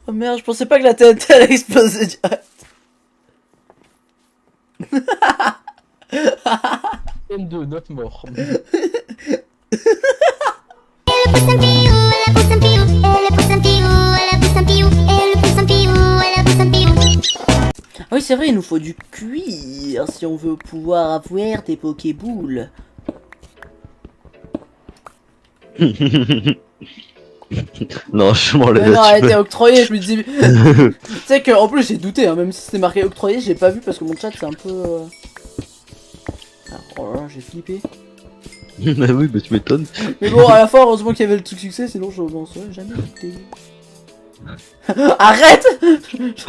Oh merde, je pensais pas que la TNT allait exploser direct. 22, 9 morts. Ah oui, c'est vrai, il nous faut du cuir si on veut pouvoir avoir des Pokéboules. Non, je m'enlève. Non, elle a été octroyée, je me dis. Tu sais qu'en plus j'ai douté, hein, même si c'était marqué octroyé, j'ai pas vu parce que mon chat c'est un peu. Ah, oh là là, j'ai flippé. Bah oui, bah tu m'étonnes. Mais bon, à la fin, heureusement qu'il y avait le truc succès, sinon je m'en serais jamais douté. Arrête!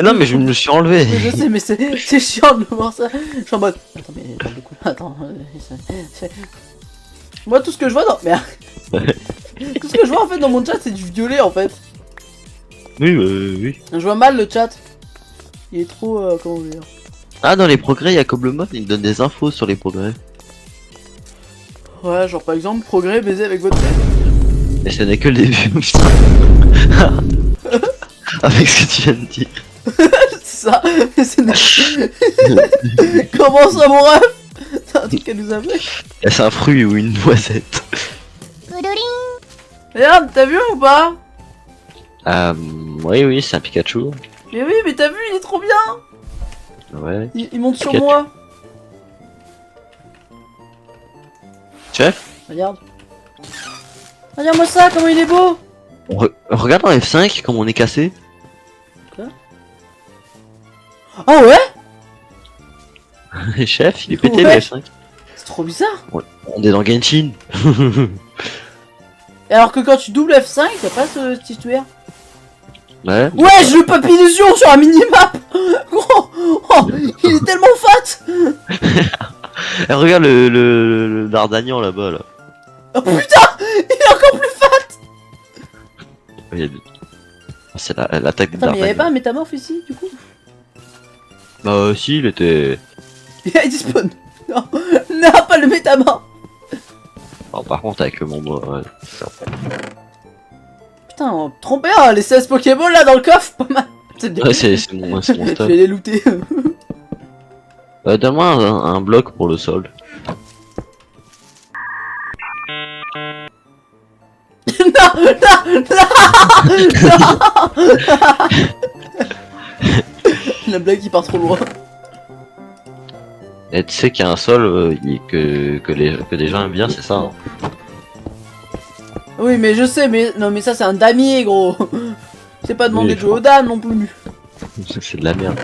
Non, mais je me suis enlevé. Mais je sais, mais c'est chiant de voir ça. Je suis en mode. Attends, mais parle de quoi? Attends. Moi, tout ce que je vois dans. Merde. Tout ce que je vois en fait dans mon chat, c'est du violet en fait. Oui, oui. Je vois mal le chat. Il est trop. Comment dire? Ah, dans les progrès, il y a Cobblemon, il me donne des infos sur les progrès. Ouais, genre par exemple, progrès baiser avec votre tête. Mais ce n'est que le début, putain. Avec ce que tu viens de dire. C'est ça. Comment ça, mon ref? C'est un truc à nous appeler. Est-ce un fruit ou une noisette? Regarde, t'as vu ou pas? Oui, oui, c'est un Pikachu. Mais oui, mais t'as vu, il est trop bien. Ouais. Il monte sur Pikachu. moi. Chef, Regarde. Regarde-moi ça, comment il est beau. regarde en F5 comme on est cassé. Ah ouais? Chef, il est pété Ouais. le F5. C'est trop bizarre. On est dans Genshin. Et alors que quand tu doubles F5, t'as pas ce petit tueur. Ouais. Ouais, je veux pas d'illusion sur un minimap. Gros, oh, il est tellement fat. Et regarde le Dardagnan là-bas là. Oh putain, il est encore plus fat. Il y a c'est l'attaque du Attends, mais il y avait pas Dardagnan. un métamorphe ici, du coup? Bah si, il était... Il despawn. Non, non, pas le métamorphe. Oh, par contre avec mon mot... Ouais. Putain, trop bien, les 16 Pokéballs là dans le coffre, pas mal. C'est bien. Ouais, c'est mon Je stuff. vais les looter. Donne-moi un bloc pour le sol. Non, non, non. La blague qui part trop loin. Et tu sais qu'il y a un sol que les gens aiment bien, c'est ça. Hein. Oui, mais je sais, mais non, mais ça c'est un damier, gros. C'est pas demandé Oui, de jouer aux dames non plus. C'est de la merde.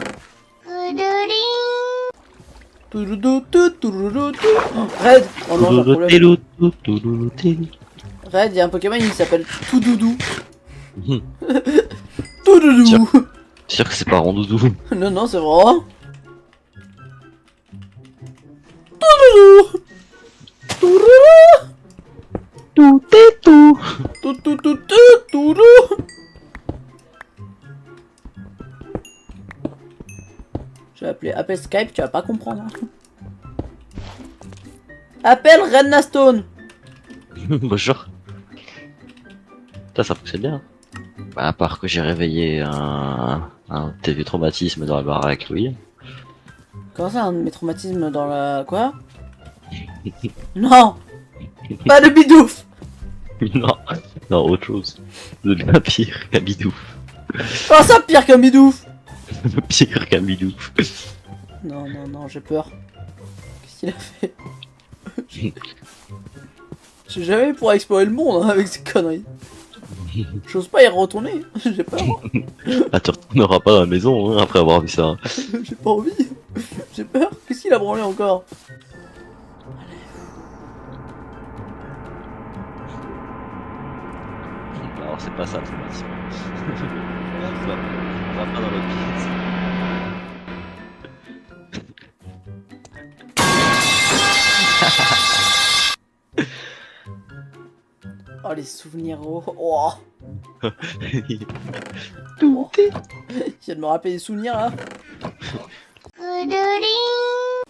Red. Oh non, j'ai un problème. Touloulouloulou. Red, il y a un Pokémon, il s'appelle Toudoudou. Tiens. Toudoudou. C'est sûr que c'est pas Rondoudou. Non, non, c'est vrai. Toudoudou. Toudoudou. Tout est tout. Toudoudou. Je vais appeler appel Skype, tu vas pas comprendre. Hein. Appelle Rednastone. Bonjour. Ça fonctionne bien. Bah, à part que j'ai réveillé un TV traumatisme dans la baraque, oui. Comment ça, un de mes traumatismes dans la... Quoi? Non. Pas de bidouf. Non, non, autre chose. De pire qu'un bidou. Comment ça, pire qu'un bidouf? Pire qu'un bidou. Non, non, non, j'ai peur. Qu'est-ce qu'il a fait? J'ai jamais pouvoir explorer le monde hein, avec ces conneries. J'ose pas y retourner, j'ai peur. Ah, tu retourneras pas à la maison hein, après avoir vu ça. J'ai pas envie. J'ai peur. Qu'est-ce qu'il a branlé encore? Alors c'est pas ça le traumatisme. On va pas dans l'autre pièce. Oh, les souvenirs. Oh, oh. Tout est... Je viens de me rappeler des souvenirs là.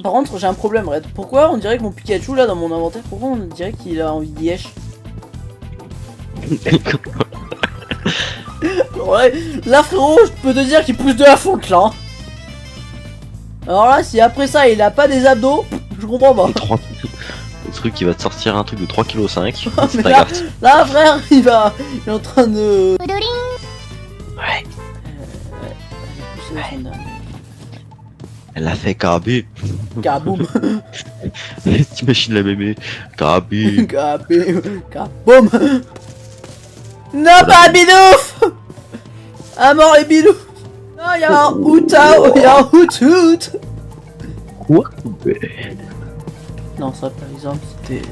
Par contre, j'ai un problème, Red. Pourquoi on dirait que mon Pikachu là dans mon inventaire, pourquoi on dirait qu'il a envie d'Yesh? Ouais, là frérot, je peux te dire qu'il pousse de la fonte là. Hein. Alors là, si après ça il a pas des abdos, je comprends pas. Le truc qui va te sortir un truc de 3,5 kg. Mais C'est pas là, grave. là frère, il est en train de... Ouais. Ouais. Elle a fait Karabi. Kaboum. T'imagines la mémé. Karabi. Kaboum. Kaboum. Non, pas Bidouf. À mort les Bidou. Non, y'a un Outao, y'a un Outout. Quoi? Non, ça par exemple, c'était...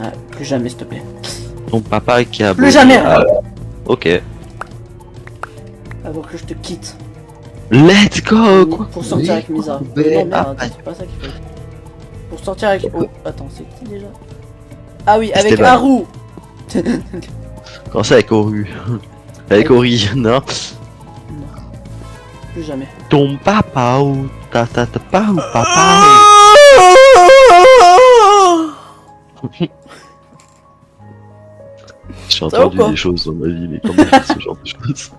Ah, plus jamais s'il te plaît. Ton papa qui a... Plus jamais. Ok. Avant que je te quitte. Let's go. Quoi? Pour sortir avec Misa. Non, merde, c'est pas ça qu'il faut. Pour sortir avec... Oh, attends, c'est qui déjà? Ah oui, avec Esteban. Haru. Comment ça avec Oru? Avec Ori, non? Non. Plus jamais. Ton papa ou ta pas ou papa J'ai Ça va ou entendu quoi des choses dans ma vie, mais comment dire ce genre de choses?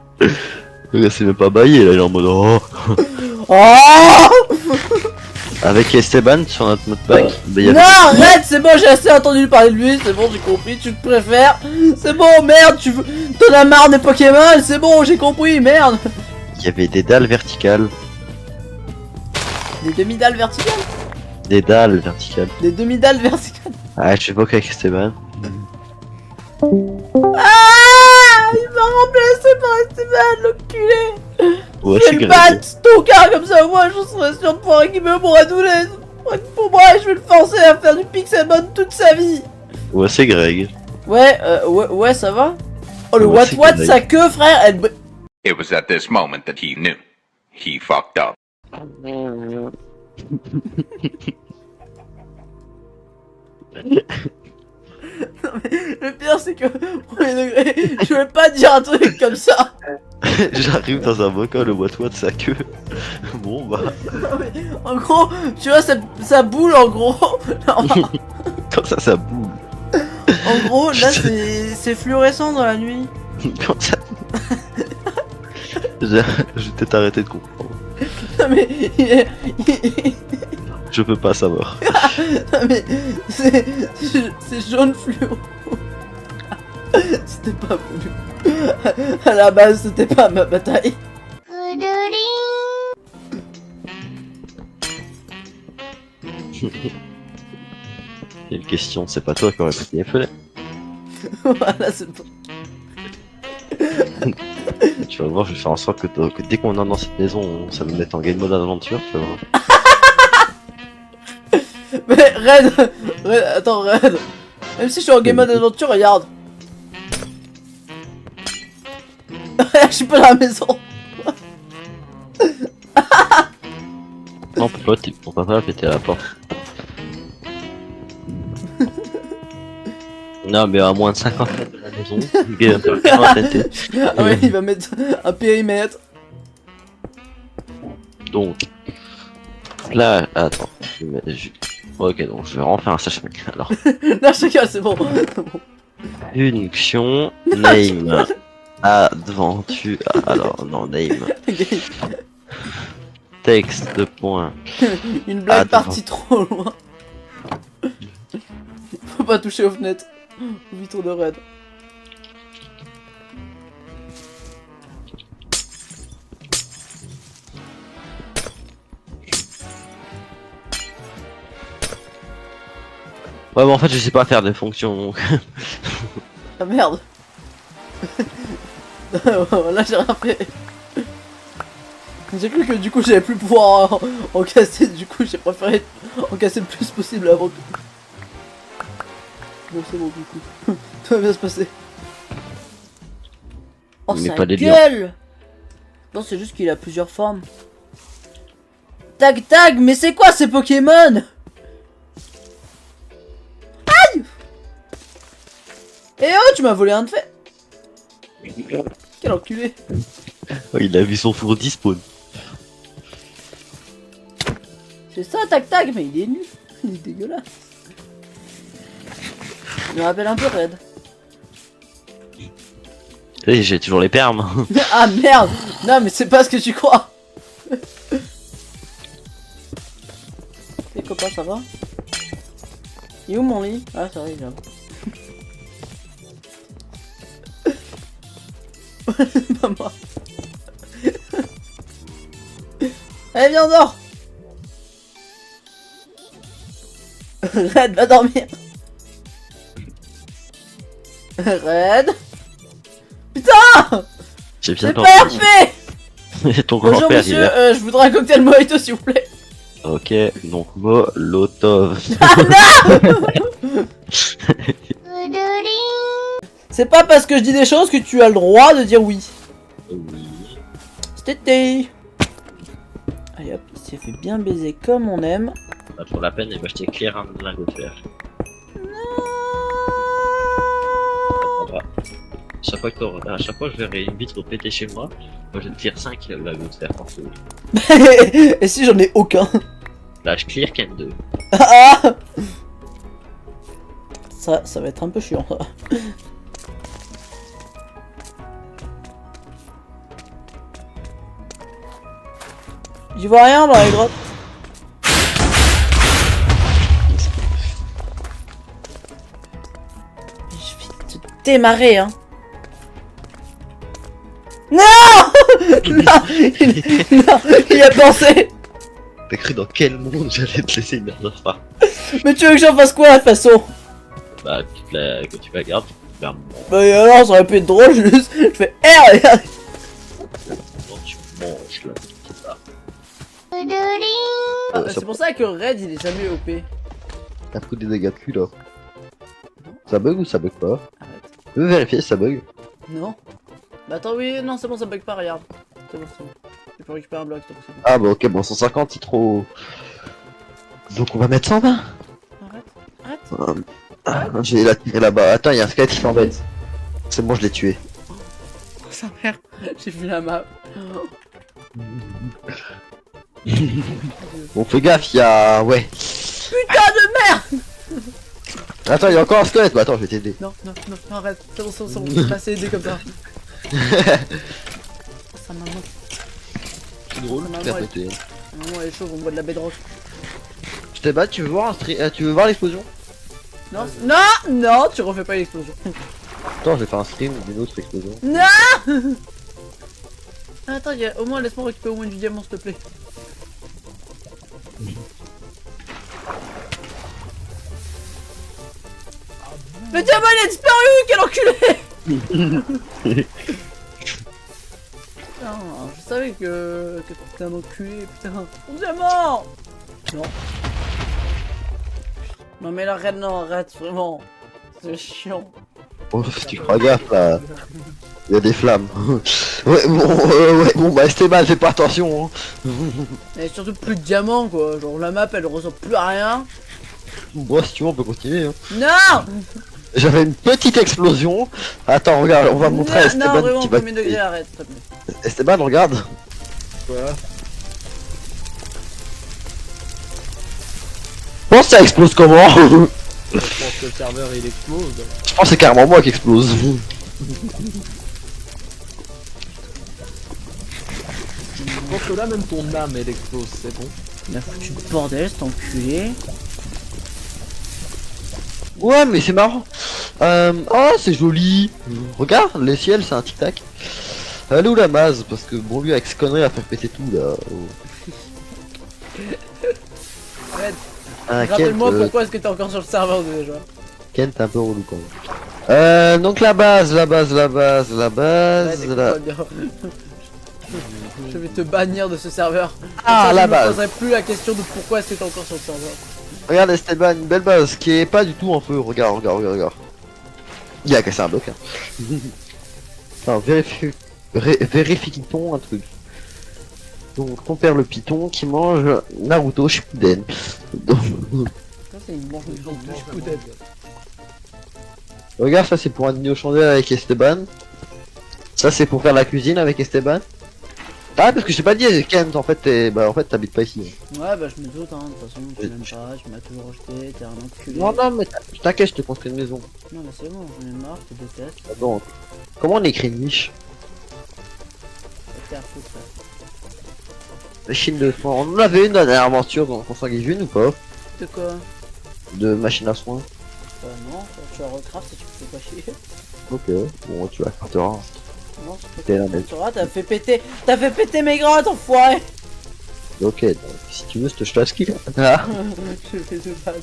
Le gars s'est même pas baillé là, il est en mode oh. Oh Avec Esteban sur notre pack. non, arrête, c'est bon, j'ai assez entendu parler de lui, c'est bon, j'ai compris, tu te préfères. C'est bon, merde, t'en as marre des Pokémon, c'est bon, j'ai compris, merde. Il y avait des dalles verticales. Des demi-dalles verticales. Des dalles verticales. Des demi-dalles verticales. Ah, je sais pas qu'avec Esteban. Ah, il m'a remplacé par Esteban, l'enculé. Ouais, Je c'est vais le grave. battre, Stoka, comme ça, moi, je serais sûr de pouvoir récupérer mon Radoulet. Pour moi, je vais le forcer à faire du Pixelmon toute sa vie. Ouais, c'est Greg. Ouais, ouais, ça va. Oh, le Ouais, c'est What Greg. sa queue, frère, elle... It was at this moment that he knew. He fucked up. Le pire c'est que, premier degré, je vais pas dire un truc comme ça. J'arrive dans un bocal, le what sa queue. Bon bah, Non, mais, en gros, tu vois, ça boule en gros. Non, comme ça boule. en gros, là c'est fluorescent dans la nuit. Comme ça. Je vais peut-être arrêter de comprendre. Non mais, Je peux pas savoir. non, mais c'est jaune fluo. C'était pas voulu. À la base, c'était pas ma bataille. Quelle question, c'est pas toi qui aurais pété les fenêtres. Voilà, c'est bon. Tu vas voir, je vais faire en sorte que dès qu'on est dans cette maison, ça me mette en game mode aventure, tu vas voir. Mais Red, attends, Red. Même si je suis en game mode aventure, regarde. Je suis pas dans la maison. Non, ton papa a pété la porte. Non, mais à moins de 50 mètres de la maison, le gars va faire la tête. Ah ouais, il va mettre un périmètre. Donc, là, attends. Ok, donc je vais refaire un sachet. Alors, Non, je rigole, c'est bon. function, name, aventure. Alors, non, name. Texte de point. Une blague Attends. partie trop loin. Faut pas toucher aux fenêtres. Au vitre de Red. Ouais, bon, en fait, je sais pas faire des fonctions, donc. Ah merde. Là j'ai rien fait. J'ai cru que du coup j'allais plus pouvoir en casser, du coup j'ai préféré en casser le plus possible avant que... Bon c'est bon du coup, tout va bien se passer. Oh Mais sa pas des gueule. Non c'est juste qu'il a plusieurs formes. Tag tag, mais c'est quoi ces Pokémon? Aïe. Eh oh, tu m'as volé un de fait. Quel enculé. Oh, il a vu son four dispawn. C'est ça, tac tac, mais il est nul. Il est dégueulasse. Il me rappelle un peu Red. Et j'ai toujours les permes. Ah merde. Non mais c'est pas ce que tu crois. Les copains ça va? Il est où mon lit? Ah ça va il est là. Pas moi. Allez viens dors. Red va dormir. Red. Putain. J'ai bien C'est dormi. parfait. Ton Bonjour grand-père, il est monsieur, là. je voudrais un cocktail mojito s'il vous plaît. Ok, donc Molotov. C'est pas parce que je dis des choses que tu as le droit de dire oui. Oui. C'était. Allez hop, il s'est fait bien baiser comme on aime. Pas pour la peine, il va acheter clair un lingot de fer. À chaque fois que je verrai une vitre péter chez moi, moi je tire 5 lingots de fer par seconde. Et si j'en ai aucun? Là je clear Ken 2. Ah ça va être un peu chiant ça. J'y vois rien dans les grottes. Je vais te démarrer hein. Non. Non, il a pensé. T'as cru dans quel monde j'allais te laisser une dernière fois? Mais tu veux que j'en fasse quoi de toute façon? Bah quand tu la gardes, tu te fermes. Bah alors ça aurait pu être drôle juste. Je fais R et Quand tu manges là, c'est ça. Ah, c'est pour ça que Red il est jamais OP. T'as pris des dégâts de cul là. Non. Ça bug ou ça bug pas? Arrête. Tu veux vérifier si ça bug? Non. Bah attends, oui, non, c'est bon, ça bug pas, regarde. C'est bon, c'est bon. Tu peux récupérer un bloc, donc c'est bon. Ah bah ok, bon 150 c'est trop... Donc on va mettre 120. Arrête, arrête. J'ai la tiré là-bas. Attends, il y a un squelette qui s'embête. C'est bon, je l'ai tué. Oh, sa mère. J'ai vu la map. Bon fais gaffe, il y a... Ouais. Putain de merde. Attends, il y a encore un squelette. Bah attends, je vais t'aider. Non, non, non, arrête. C'est bon, c'est bon, je vais pas s'aider comme ça. Sa maman. C'est drôle, maman, faire elle- péter. Sa maman elle est chauve, on boit de la bedrock. Je t'ai battu, tu veux voir tu veux voir l'explosion? Non, non, non, tu refais pas l'explosion. Attends, je vais faire un stream d'une autre explosion. Non. Attends, au moins laisse-moi récupérer au moins du diamant s'il te plaît. Le diamant il a disparu, quel enculé. Putain, je savais que t'étais un enculé, putain. Mon diamant. Non. Non mais là, arrête, non, arrête, vraiment. C'est chiant. Oh, si tu crois gaffe là. Il y a des flammes. Ouais, bon, bah Esteban, fais pas attention. Hein. Et surtout plus de diamants quoi, genre la map elle ressemble plus à rien. Bon, si tu veux, on peut continuer. Hein. Non. J'avais une petite explosion. Attends, regarde, on va montrer à Non, Esteban non, vraiment, qui va... premier degré, arrête, s'il te plaît. Esteban, regarde. Quoi? Je pense que ça explose comment? Je pense que le serveur il explose. Je pense que c'est carrément moi qui explose. Je pense que là même ton âme elle explose, c'est bon. Il a foutu le bordel, cet enculé. Ouais, mais c'est marrant. Oh, c'est joli. Regarde, le ciel, c'est un tic-tac. Elle est où la Maz? Parce que bon, lui, avec ses conneries, à faire péter tout là. Arrête. Ah, Rappelle-moi Kent, pourquoi est-ce que t'es encore sur le serveur déjà. Kent, t'es un peu relou quand même. Donc la base. Ouais, La... écoute-moi bien. Je vais te bannir de ce serveur. Ah, Comme ça, la je me base. poserai plus la question de pourquoi est-ce que t'es encore sur le serveur. Regarde Esteban, une belle base qui est pas du tout en feu. Regarde. Il a cassé un bloc. Hein. Alors, vérifions un truc. Donc, ton père le python qui mange Naruto Shippuden. Donc, Ça c'est une manche de Shippuden. regarde, ça c'est pour un dîner aux chandelles avec Esteban. Ça c'est pour faire la cuisine avec Esteban. Ah, parce que je t'ai pas dit, Kent, en fait, t'habites pas ici. Ouais, bah je me doute, hein, de toute façon, tu m'aimes pas, tu m'as toujours rejeté, t'es un enculé. Non, mais t'inquiète, je te construis une maison. Non, mais c'est bon, j'en ai marre, je te déteste. Ah bon. Comment on écrit niche? Faire foutre, ça. Machine de soin. On en avait une dans la dernière aventure dans Consanguine une ou pas? De quoi? De machine à soin. Non, tu vas recraft si tu me fais pas chier. Ok, bon, tu la craftera. Non, T'es là, mec. tu vois, t'as fait péter mes grottes, enfoiré. Ok, donc si tu veux, je te lâche skill. Ah. Je fais de base.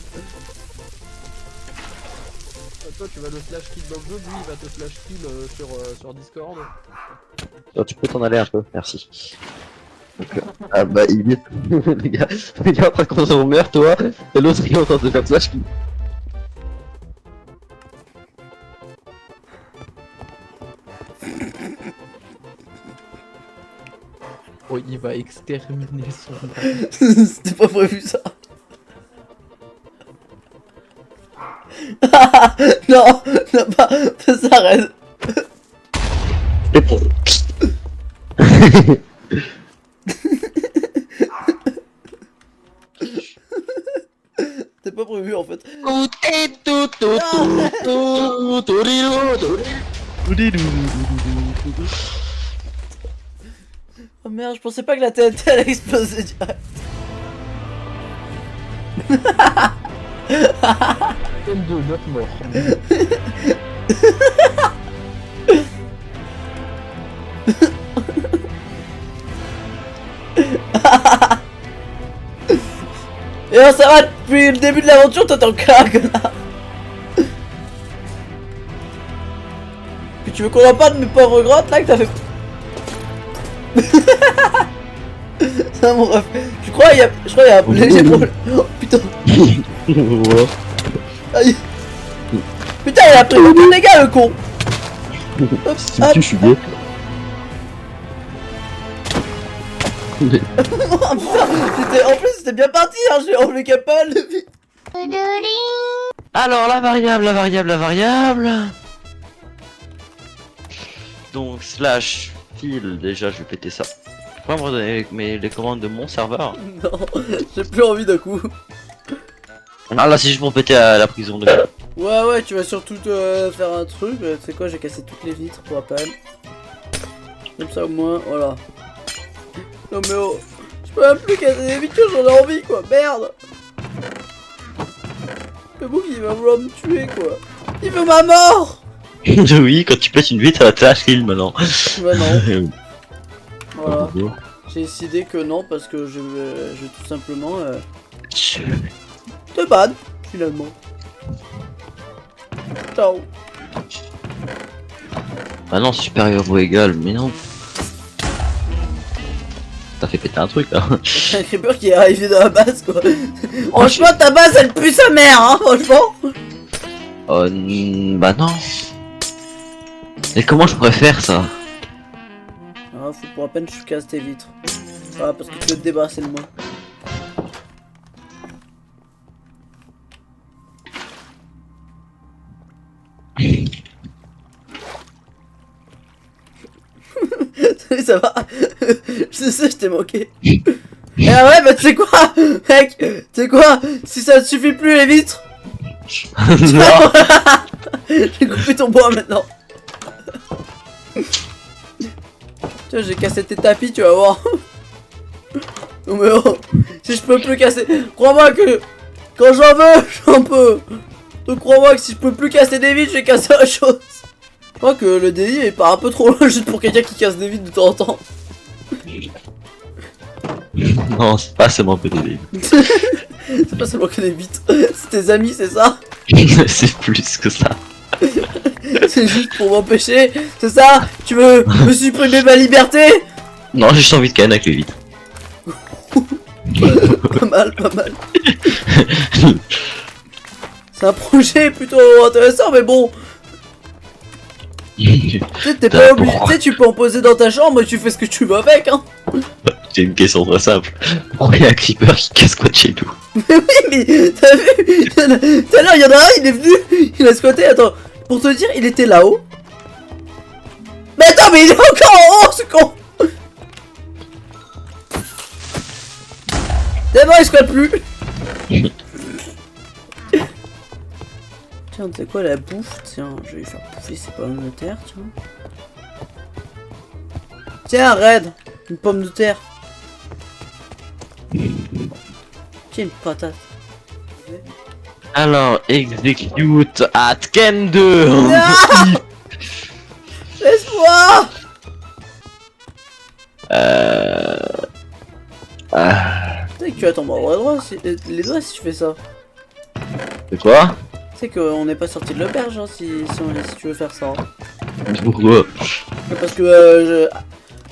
Toi tu vas le slash kill dans le jeu, lui il va te slash kill sur Discord. Alors, tu peux t'en aller un peu, merci. Donc, ah bah il est les gars en train de construire mon mère, toi, et l'autre il est en train de faire slash kill. Oh, il va exterminer son... C'était pas prévu ça. Non, non, pas ça arrête. C'est bon. C'était pas prévu en fait. Oh merde, je pensais pas que la tête allait exploser direct. M2, 9 morts. Et on ça va depuis le début de l'aventure, toi t'es en crack, connard. Puis tu veux qu'on en parle de mes pauvres grottes là que t'as fait. Ça mon ref. Je crois qu'il y a un léger problème. Oh putain. Aïe. Putain il a pris beaucoup de dégâts le con. Hop, Si hop. tu suis bien. Oh putain, en plus c'était bien parti, hein, j'ai enlevé pas mal de vie. Alors la variable. Donc slash file, déjà je vais péter ça. Tu pourrais me redonner les commandes de mon serveur? Non, j'ai plus envie d'un coup. Ah là c'est juste pour péter la prison de... Ouais, tu vas surtout te faire un truc. Tu sais quoi, j'ai cassé toutes les vitres pour rappel. Comme ça au moins, voilà. Non mais oh, je peux même plus casser les vitres que j'en ai envie quoi, merde. Le bouc il va vouloir me tuer quoi. Il veut ma mort. Oui, quand tu pètes une vitre, elle te kill maintenant. Bah non, voilà. J'ai décidé que non parce que je vais tout simplement te ban finalement. Ciao. Ah non, supérieur ou égal, mais non. T'as fait péter un truc là. C'est un creeper qui est arrivé dans la base quoi. Franchement ta base elle pue sa mère hein, franchement. Oh bah non. Et comment je pourrais faire ça? Ah faut pour à peine que je casse tes vitres. Ah parce que tu veux te débarrasser de moi. Ça va. Je sais, je t'ai manqué. Et ah ouais, bah tu sais quoi, mec, tu sais quoi, si ça ne suffit plus les vitres, Non. j'ai coupé ton bois maintenant. Tiens, j'ai cassé tes tapis, tu vas voir. Non mais oh, si je peux plus casser, crois-moi que quand j'en veux, j'en peux. Donc crois-moi que si je peux plus casser des vitres, je vais casser autre chose. Je crois que le délire il part un peu trop loin juste pour quelqu'un qui casse des vitres de temps en temps. Non, c'est pas seulement que des C'est pas seulement que des vitres, c'est tes amis, c'est ça? c'est plus que ça. C'est juste pour m'empêcher, c'est ça? Tu veux me supprimer ma liberté? Non, j'ai juste envie de canner avec les vitres. Pas mal, pas mal. C'est un projet plutôt intéressant, mais bon. Tu sais, t'es pas obligé, tu sais, tu peux en poser dans ta chambre et tu fais ce que tu veux avec, hein. J'ai une question très simple. Pourquoi il y a un creeper qui casse quoi de chez nous? Mais oui, mais t'as vu? Tout à l'heure, il y en a un, il est venu, il a squatté, attends, pour te dire, il était là-haut. Mais attends, mais il est encore en haut, ce con! C'est bon, il squatte plus. Tiens, tu sais quoi, la bouffe? Tiens, je vais lui faire bouffer ses pommes de terre, tiens. Tiens, Red, une pomme de terre. Tiens, une patate. Alors, execute at Ken 2. Non. Laisse-moi. Tu sais que tu vas tomber en droit, les doigts si je fais ça. C'est quoi? Tu sais qu'on n'est pas sorti de l'auberge hein, si tu veux faire ça. Hein. Pourquoi? Parce que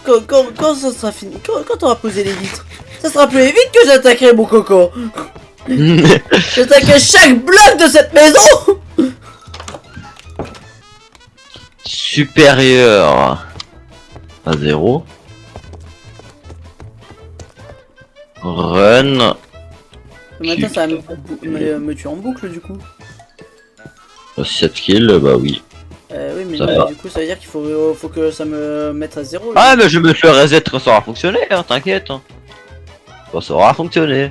quand ça sera fini, quand on va poser les vitres, ça sera plus vite que j'attaquerai mon coco. J'attaquerai chaque bloc de cette maison. Supérieur à 0. Run. Maintenant ça va me tuer en boucle du coup. 7 kills, bah oui. Oui mais Ça non, va. du coup ça veut dire qu'il faut que ça me mette à 0. Ah mais je me fais reset quand ça aura fonctionné, hein, t'inquiète. Hein. Quand ça aura fonctionné.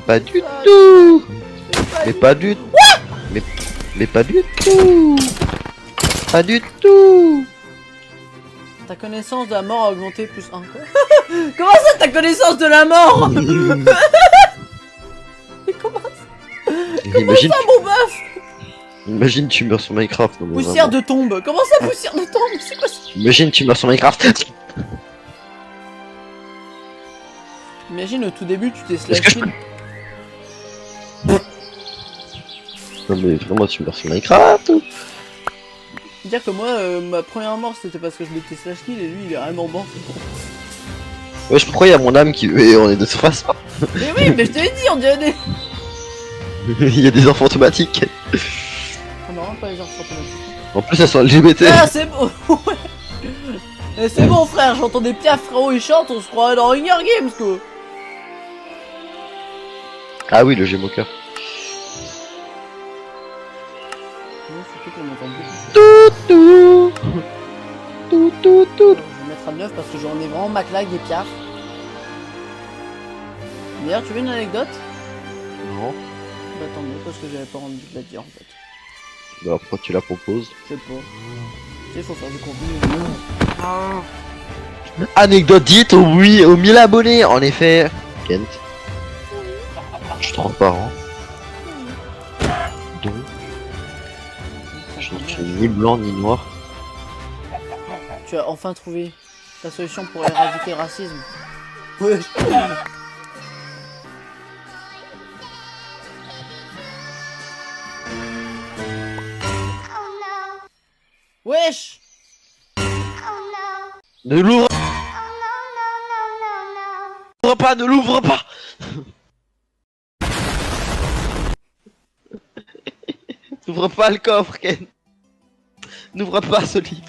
Pas du tout. Mais pas du tout. Mais pas du tout. Pas du tout. Ta connaissance de la mort a augmenté plus 1 quoi. Comment ça ta connaissance de la mort? Mais comment Imagine, ça mon bœuf? imagine tu meurs sur Minecraft. Non, mais Poussière vraiment. de tombe. Comment ça poussière de tombe? C'est quoi ça? Imagine tu meurs sur Minecraft. Imagine au tout début tu t'es Est-ce que slash je peux- Non mais vraiment tu meurs sur Minecraft ou... Dire que moi ma première mort c'était parce que je m'étais slash kill et lui il est vraiment mort. Ouais je crois il y a mon âme qui... Et on est de surface. Mais oui mais je t'avais dit on dirait des... Il y a des enfants automatiques. Ah non pas les gens automatiques. En plus elles sont LGBT. Ah c'est bon. Ouais. Eh, c'est bon frère j'entends des piafs frérot ils chantent on se croirait dans Hunger Games quoi. Ah oui le gémeau cœur. Non, surtout qu'on entend beaucoup. Tout. Tout tout tout. Je vais mettre à 9 parce que j'en ai vraiment ma claque des piafs. D'ailleurs tu veux une anecdote? Non. Bah tant mieux parce que j'avais pas envie de la dire en fait. Bah pourquoi tu la proposes? Je sais pas. Tu sais faut faire du contenu. Anecdote dite au 1000 abonnés en effet. Kent. Je suis transparent. Donc je ne suis ni blanc ni noir. Tu as enfin trouvé la solution pour éradiquer le racisme. Ouais. Wesh. Ne l'ouvre pas, ne l'ouvre pas. N'ouvre pas le coffre, Ken. N'ouvre pas ce livre.